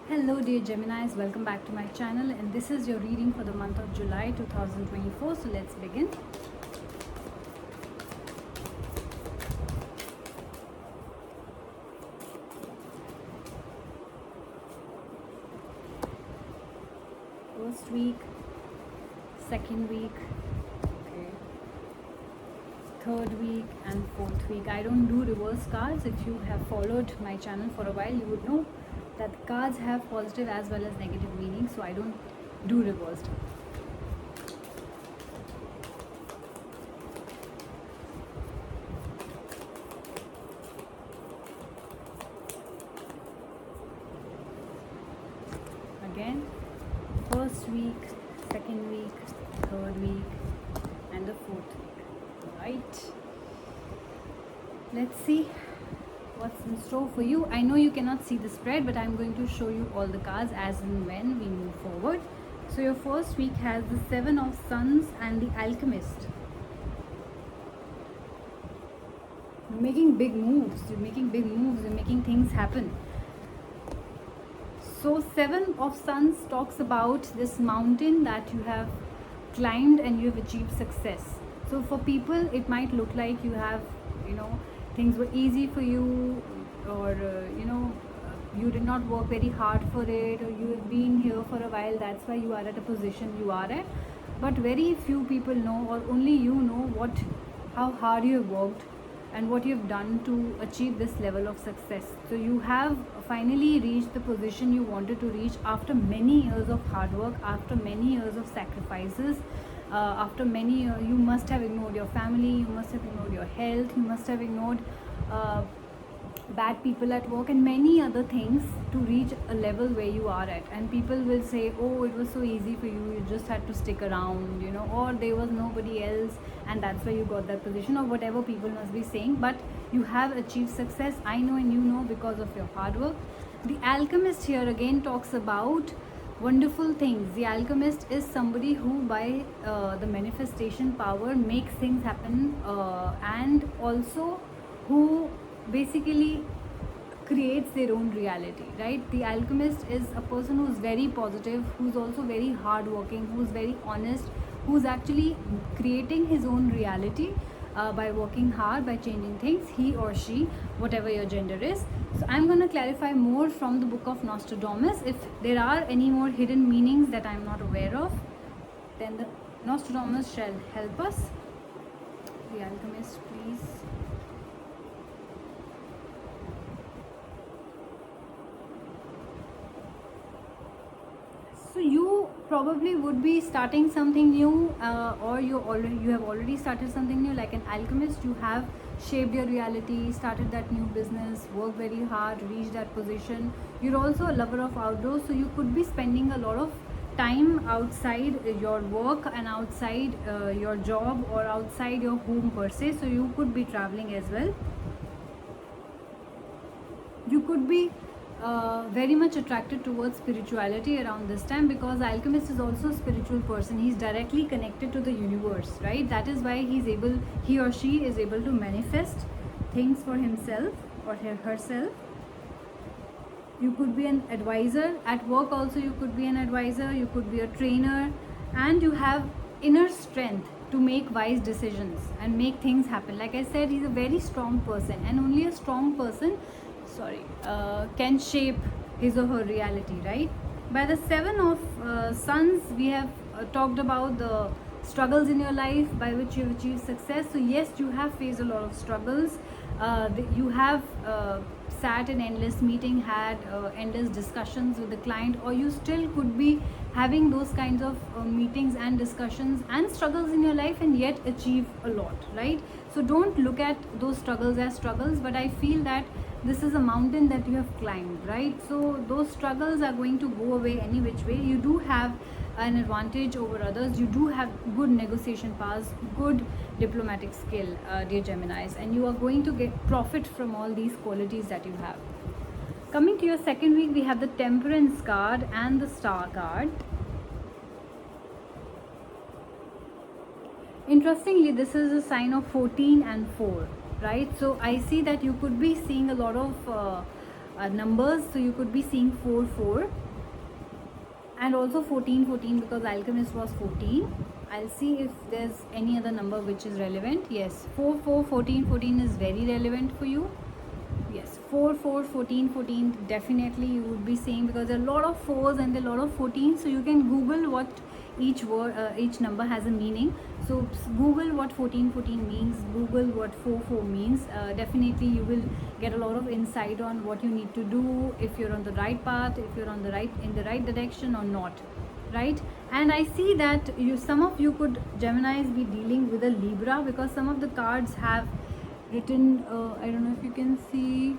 Hello dear Geminis, welcome back to my channel, and this is your reading for the month of July 2024. So let's begin. First week, second week, okay, third week and fourth week. I don't do reverse cards. If you have followed my channel for a while, you would know that cards have positive as well as negative meaning, so I don't do reversed. Again, first week, second week, third week and the fourth week. Right, let's see what's in store for you. I know you cannot see the spread, but I'm going to show you all the cards as and when we move forward. So your first week has the Seven of Suns and the Alchemist. You're making big moves, you're making things happen. So Seven of Suns talks about this mountain that you have climbed and you have achieved success. So for people, it might look like you have, things were easy for you, or you did not work very hard for it, or you have been here for a while, that's why you are at a position you are at. But very few people know, or only you know, how hard you have worked and what you have done to achieve this level of success. So you have finally reached the position you wanted to reach after many years of hard work, after many years of sacrifices. After many you must have ignored your family, you must have ignored your health, you must have ignored bad people at work and many other things to reach a level where you are at. And people will say, oh, it was so easy for you, you just had to stick around, or there was nobody else and that's why you got that position, or whatever people must be saying. But you have achieved success, I know, and you know, because of your hard work. The Alchemist here again talks about wonderful things. The Alchemist is somebody who by the manifestation power makes things happen, and also who basically creates their own reality, right? The Alchemist is a person who's very positive, who's also very hardworking, who's very honest, who's actually creating his own reality by working hard, by changing things, he or she, whatever your gender is. So I'm going to clarify more from the book of Nostradamus. If there are any more hidden meanings that I'm not aware of, then the Nostradamus shall help us. The Alchemist, please. So you probably would be starting something new, or you have already started something new. Like an alchemist, you have shaped your reality, started that new business, worked very hard, reached that position. You're also a lover of outdoors, so you could be spending a lot of time outside your work and outside your job or outside your home per se. So you could be traveling as well. You could be very much attracted towards spirituality around this time, because Alchemist is also a spiritual person. He's directly connected to the universe, right? That is why he or she is able to manifest things for himself or herself. You could be an advisor at work also. You could be an advisor, you could be a trainer, and you have inner strength to make wise decisions and make things happen. Like I said, he's a very strong person, and only a strong person can shape his or her reality, right? By the Seven of Suns, we have talked about the struggles in your life by which you have achieved success. So yes, you have faced a lot of struggles. You have sat in endless meeting, had endless discussions with the client, or you still could be having those kinds of meetings and discussions and struggles in your life and yet achieve a lot, right? So don't look at those struggles as struggles, but I feel that this is a mountain that you have climbed, right? So those struggles are going to go away any which way. You do have an advantage over others. You do have good negotiation powers, good diplomatic skill, dear Geminis, and you are going to get profit from all these qualities that you have. Coming to your second week, we have the Temperance card and the Star card. Interestingly, this is a sign of 14 and 4, right? So I see that you could be seeing a lot of numbers. So you could be seeing 4 4 and also 14 14 because alchemist was 14. I'll see if there's any other number which is relevant. Yes, 4 4 14 14 is very relevant for you. Yes, 4 4 14 14 definitely you would be saying, because there are a lot of 4s and there are a lot of 14s. So you can google what each word, each number has a meaning. So google what 14 14 means, google what 4 4 means. Definitely you will get a lot of insight on what you need to do, if you're on the right path, if you're on the right, in the right direction or not, right? And I see that you, some of you could, Geminis, be dealing with a Libra, because some of the cards have written, I don't know if you can see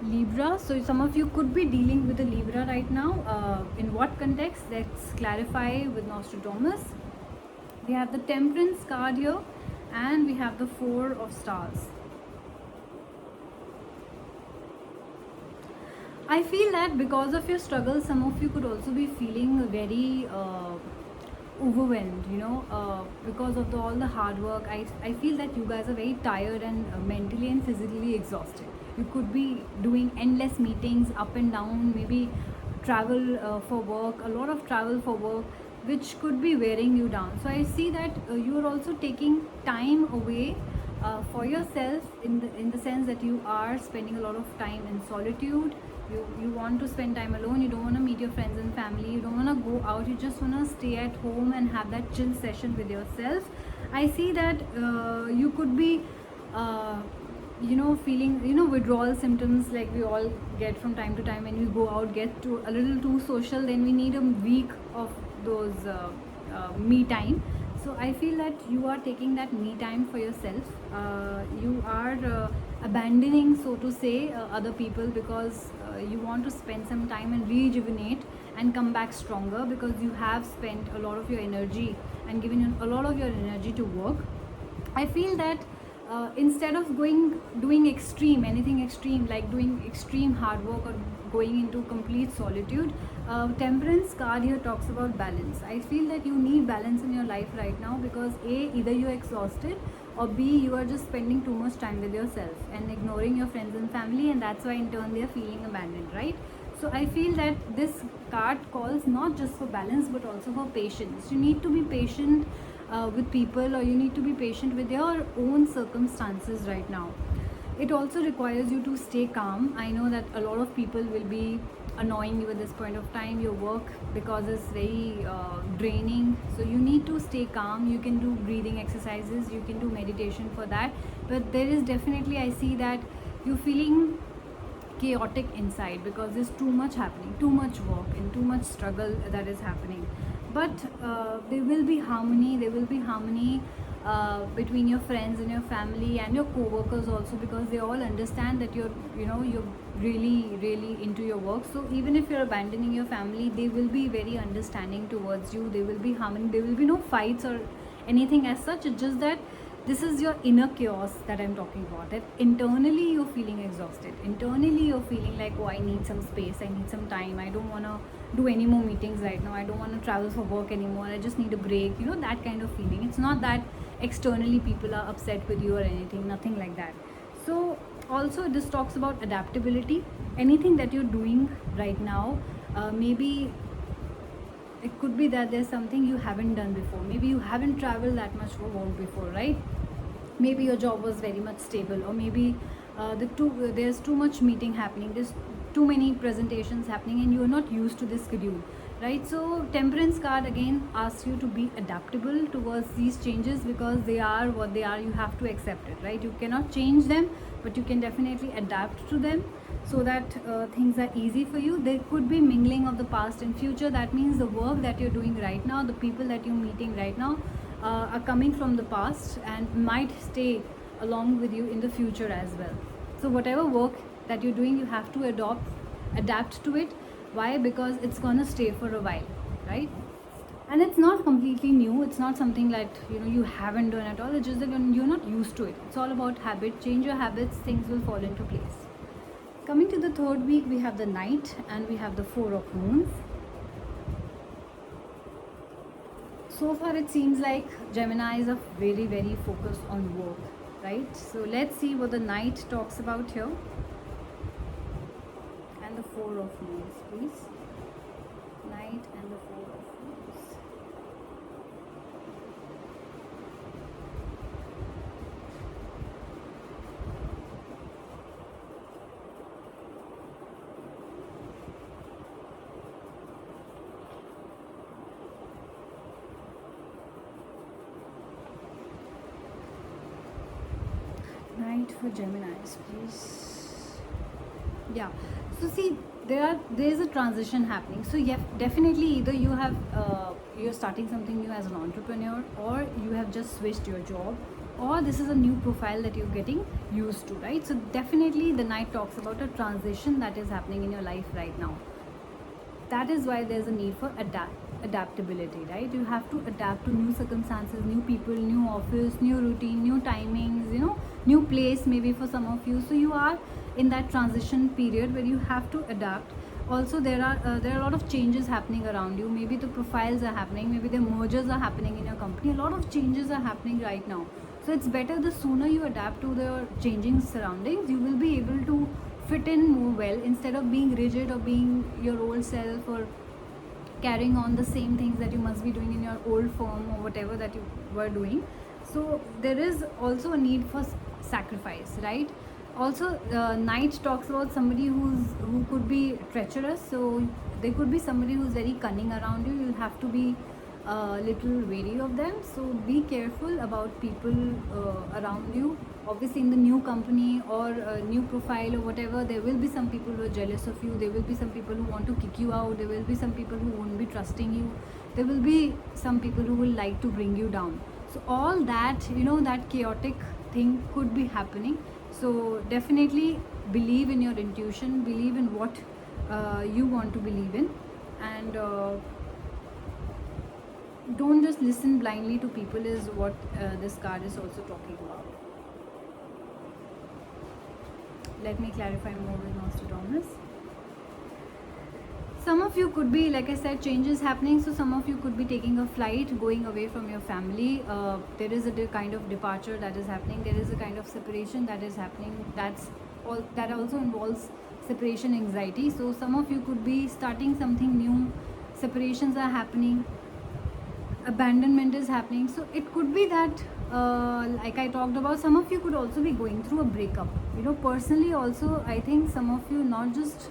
Libra. So some of you could be dealing with a Libra right now. In what context? Let's clarify with Nostradamus. We have the Temperance card here and we have the 4 of Stars. I feel that because of your struggle, some of you could also be feeling very overwhelmed, you know, because of all the hard work. I feel that you guys are very tired and mentally and physically exhausted. You could be doing endless meetings up and down, maybe travel for work, a lot of travel for work, which could be wearing you down. So I see that you are also taking time away for yourself, in the sense that you are spending a lot of time in solitude. You want to spend time alone, you don't want to meet your friends and family, you don't want to go out, you just want to stay at home and have that chill session with yourself. I see that you could be you know, feeling, you know, withdrawal symptoms like we all get from time to time. When we go out, get to a little too social, then we need a week of those me time. So I feel that you are taking that me time for yourself. You are abandoning, so to say, other people, because you want to spend some time and rejuvenate and come back stronger, because you have spent a lot of your energy and given a lot of your energy to work. I feel that instead of doing anything extreme, like doing extreme hard work or going into complete solitude, Temperance card here talks about balance. I feel that you need balance in your life right now, because either you're exhausted, or B, you are just spending too much time with yourself and ignoring your friends and family, and that's why in turn they are feeling abandoned, right? So I feel that this card calls not just for balance but also for patience. You need to be patient with people, or you need to be patient with your own circumstances right now. It also requires you to stay calm. I know that a lot of people will be annoying you at this point of time, your work, because it's very draining. So you need to stay calm. You can do breathing exercises, you can do meditation for that. But there is definitely, I see that you're feeling chaotic inside, because there's too much happening, too much work and too much struggle that is happening. But there will be harmony, between your friends and your family and your co-workers also, because they all understand that you're really into your work. So even if you're abandoning your family, they will be very understanding towards you. There will be harmony, there will be no fights or anything as such. It's just that this is your inner chaos that I'm talking about, that internally you're feeling exhausted, internally you're feeling like, oh, I need some space, I need some time, I don't want to do any more meetings right now, I don't want to travel for work anymore, I just need a break, you know, that kind of feeling. It's not that externally people are upset with you or anything, nothing like that. So also this talks about adaptability. Anything that you're doing right now, maybe it could be that there's something you haven't done before. Maybe you haven't traveled that much for work before, right? Maybe your job was very much stable, or maybe there's too much meeting happening, there's too many presentations happening, and you are not used to this schedule, right? So Temperance card again asks you to be adaptable towards these changes, because they are what they are. You have to accept it, right? You cannot change them, but you can definitely adapt to them, so that things are easy for you. There could be mingling of the past and future. That means the work that you're doing right now, the people that you're meeting right now, are coming from the past and might stay along with you in the future as well. So whatever work that you're doing, you have to adapt to it. Why? Because it's gonna stay for a while, right? And it's not completely new. It's not something that you haven't done at all. It's just that you're not used to it. It's all about habit. Change your habits, things will fall into place. Coming to the third week, we have the Knight and we have the Four of Moons. So far it seems like Geminis are very focused on work, right? So let's see what the Knight talks about here. and the Four of Moons, please. Knight and the Four of Moons. Knight for Geminis, please. Yeah. So see, there is a transition happening. So yeah, definitely either you have you're starting something new as an entrepreneur, or you have just switched your job, or this is a new profile that you're getting used to, right? So definitely the Knight talks about a transition that is happening in your life right now. That is why there's a need for adaptability, right? You have to adapt to new circumstances, new people, new office, new routine, new timings, new place maybe for some of you. So you are in that transition period where you have to adapt. Also there are a lot of changes happening around you. Maybe the profiles are happening, maybe the mergers are happening in your company. A lot of changes are happening right now. So it's better the sooner you adapt to the changing surroundings, you will be able to fit in more well, instead of being rigid or being your old self, or carrying on the same things that you must be doing in your old firm or whatever that you were doing. So there is also a need for sacrifice, right? Also Knight talks about somebody who could be treacherous. So there could be somebody who's very cunning around you. You'll have to be a little wary of them. So be careful about people around you. Obviously in the new company or new profile or whatever, there will be some people who are jealous of you. There will be some people who want to kick you out. There will be some people who won't be trusting you. There will be some people who will like to bring you down. So all that, that chaotic thing could be happening. So definitely believe in your intuition, believe in what you want to believe in, and don't just listen blindly to people, is what this card is also talking about. Let me clarify more with Nostradamus. Some of you could be, like I said, changes happening. So some of you could be taking a flight, going away from your family. There is a kind of departure that is happening. There is a kind of separation that is happening. That also involves separation anxiety. So some of you could be starting something new. Separations are happening. Abandonment is happening. So it could be that like I talked about, some of you could also be going through a breakup. Personally also, I think some of you, not just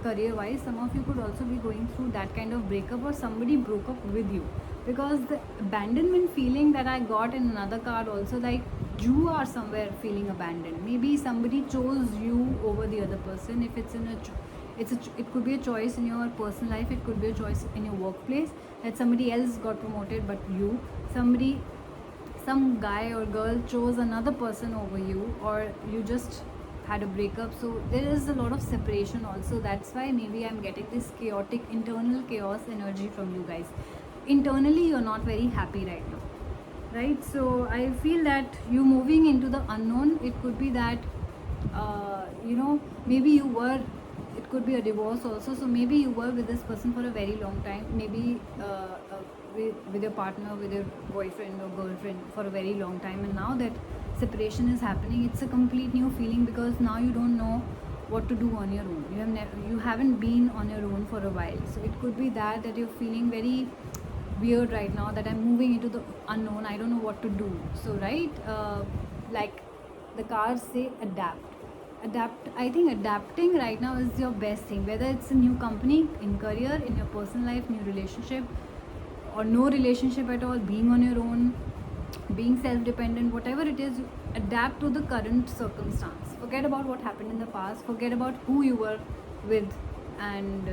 career wise, some of you could also be going through that kind of breakup, or somebody broke up with you. Because the abandonment feeling that I got in another card also, like you are somewhere feeling abandoned. Maybe somebody chose you over the other person. If it's in it could be a choice in your personal life, it could be a choice in your workplace, that somebody else got promoted but some guy or girl chose another person over you, or you just had a breakup. So there is a lot of separation also. That's why maybe I'm getting this chaotic internal chaos energy from you guys. Internally you're not very happy right now, right? So I feel that you moving into the unknown. It could be that maybe you were, it could be a divorce also. So maybe you were with this person for a very long time, maybe with your partner, with your boyfriend or girlfriend for a very long time, and now that separation is happening, it's a complete new feeling, because now you don't know what to do on your own. You haven't been on your own for a while. So it could be that you're feeling very weird right now, that I'm moving into the unknown, I don't know what to do. So right, like the cards say, adapt. I think adapting right now is your best thing, whether it's a new company, in career, in your personal life, new relationship, or no relationship at all, being on your own, being self-dependent, whatever it is, adapt to the current circumstance. Forget about what happened in the past, forget about who you were with, and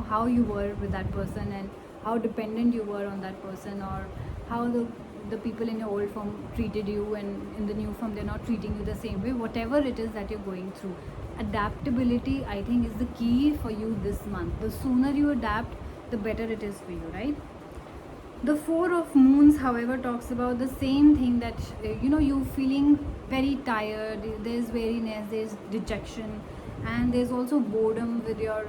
how you were with that person, and how dependent you were on that person, or how the people in your old firm treated you, and in the new firm they're not treating you the same way. Whatever it is that you're going through, adaptability, I think, is the key for you this month. The sooner you adapt, the better it is for you, right? The Four of Moons, however, talks about the same thing, that you feeling very tired, there's weariness, there's dejection, and there's also boredom with your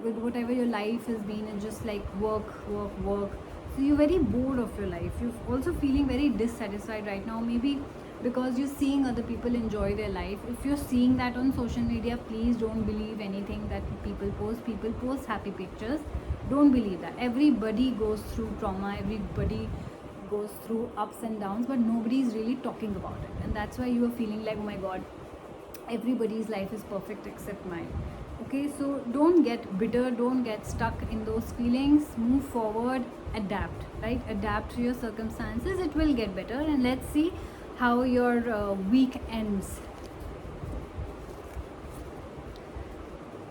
with whatever your life has been, and just like work. So you're very bored of your life. You're also feeling very dissatisfied right now. Maybe because you're seeing other people enjoy their life. If you're seeing that on social media, please don't believe anything that people post. People post happy pictures. Don't believe that. Everybody goes through trauma, everybody goes through ups and downs, but nobody is really talking about it, and that's why you are feeling like, oh my god, everybody's life is perfect except mine. Okay, so don't get bitter, don't get stuck in those feelings. Move forward, adapt, right? Adapt to your circumstances. It will get better, and let's see how your week ends.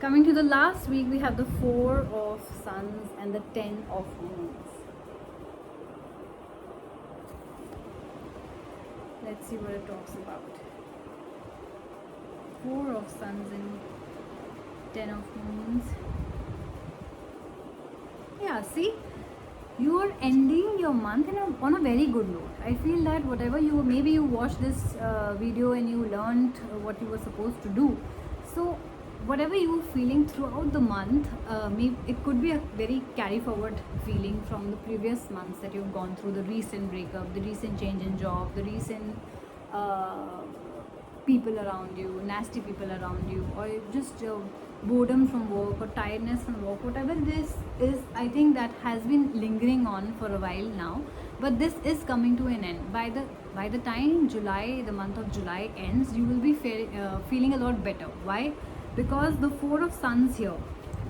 Coming to the last week, we have the 4 of Suns and the 10 of Moons. Let's see what it talks about. 4 of Suns and 10 of Moons. Yeah, see, you are ending your month on a very good note. I feel that whatever maybe you watched this video and you learned what you were supposed to do. So whatever you were feeling throughout the month, maybe it could be a very carry forward feeling from the previous months that you've gone through, the recent breakup, the recent change in job, the recent people around you, nasty people around you, or just boredom from work or tiredness from work, whatever this is. I think that has been lingering on for a while now, but this is coming to an end. By the time July, the month of July ends, you will be feeling a lot better. Why? Because the 4 of Suns here,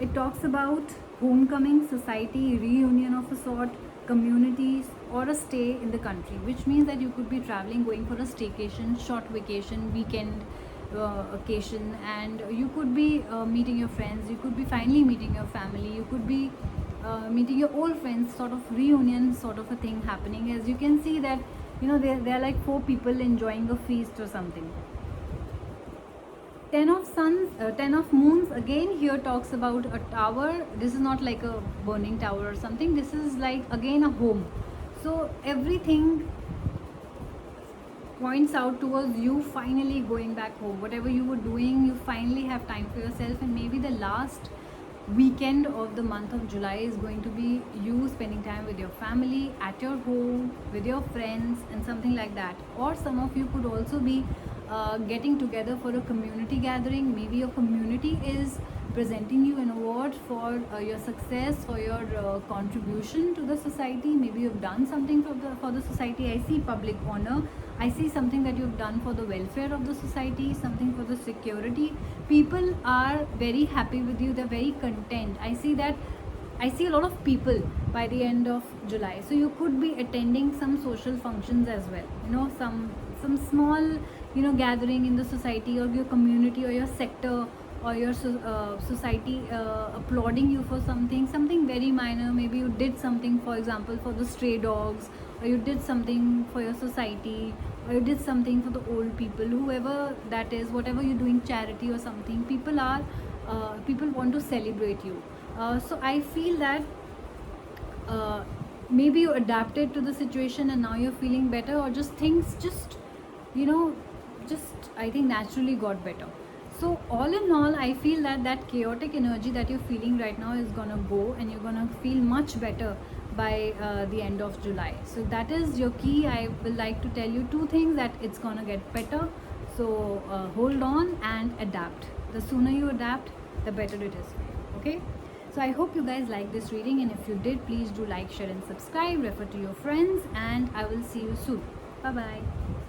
it talks about homecoming, society, reunion of a sort, communities, or a stay in the country, which means that you could be traveling, going for a staycation, short vacation, weekend occasion, and you could be meeting your friends, you could be finally meeting your family, you could be meeting your old friends, sort of reunion sort of a thing happening. As you can see that, there are like 4 people enjoying a feast or something. 10 of Suns, 10 of Moons, again here talks about a tower. This is not like a burning tower or something. This is like again a home. So everything points out towards you finally going back home. Whatever you were doing, you finally have time for yourself, and maybe the last weekend of the month of July is going to be you spending time with your family, at your home, with your friends, and something like that. Or some of you could also be getting together for a community gathering. Maybe your community is presenting you an award for your success, for your contribution to the society. Maybe you've done something for the society. I see public honor. I see something that you've done for the welfare of the society, something for the security. People are very happy with you. They're very content. I see a lot of people by the end of July. So you could be attending some social functions as well. Some small, gathering in the society or your community or your sector or your society applauding you for something very minor. Maybe you did something, for example, for the stray dogs, or you did something for your society, or you did something for the old people, whoever that is, whatever you're doing, charity or something. People want to celebrate you. So I feel that maybe you adapted to the situation and now you're feeling better, or just things I think naturally got better. So all in all, I feel that chaotic energy that you're feeling right now is gonna go, and you're gonna feel much better by the end of July. So that is your key. I will like to tell you 2 things: that it's gonna get better. So hold on and adapt. The sooner you adapt, the better it is for you. Okay. So I hope you guys like this reading, and if you did, please do like, share and subscribe. Refer to your friends, and I will see you soon. Bye bye.